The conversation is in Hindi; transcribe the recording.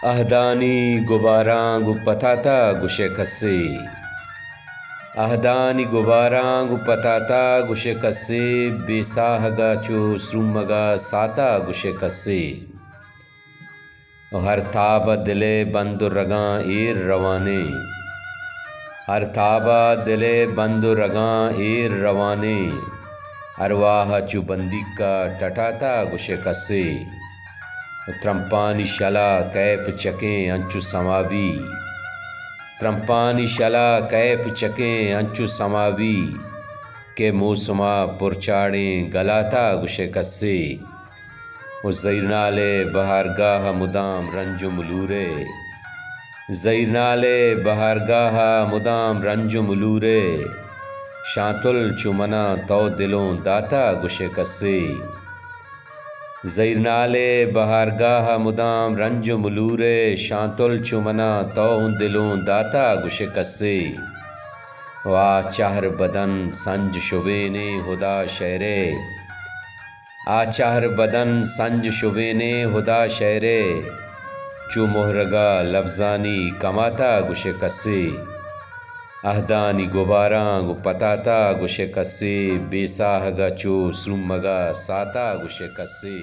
अहदानी गुबारांग पताता गुशे कस्से। अहदानी गुबारांग पताता गुशे कस्से। बेसाहगा चो स्रुमगा साता गुशे कस्से। हर ताबा दिले बंदो रगां एर रवाने। हर ताबा दिले बंदो रगां एर रवाने। अरवाह चो बंदी का टटाता गुशे कस्से। त्रंपानी शला कैप चकें अंचु समावी। त्रंपानी शला कैप चकें अंचु समावी। के मौसमा पुरचाड़ें गलाता गुशे कस्से। ज़ैरनाले बहारगाह मुदाम रंजो मलूरे। ज़ैरनाले बहारगाह मुदाम रंजो मलूरे। शांतुल चुमना तो दिलों दाता गुशे कस्से। ज़ैरनाले बहारगाह मुदाम रंजो मलूरे। शांतुल चुमना तो दिलों दाता गुशे कस्से। वाह चाहर बदन संज शुबेने हुदा शहरे। आ चाहर बदन संज शुबेने हुदा शहरे। चो मोहरगा लफ्जानी कमाता गुशे कस्से। अहदानी गुबारांग पताता गुशे कस्से। बेसाहगा चो स्रुमगा साता गुशे कस्से।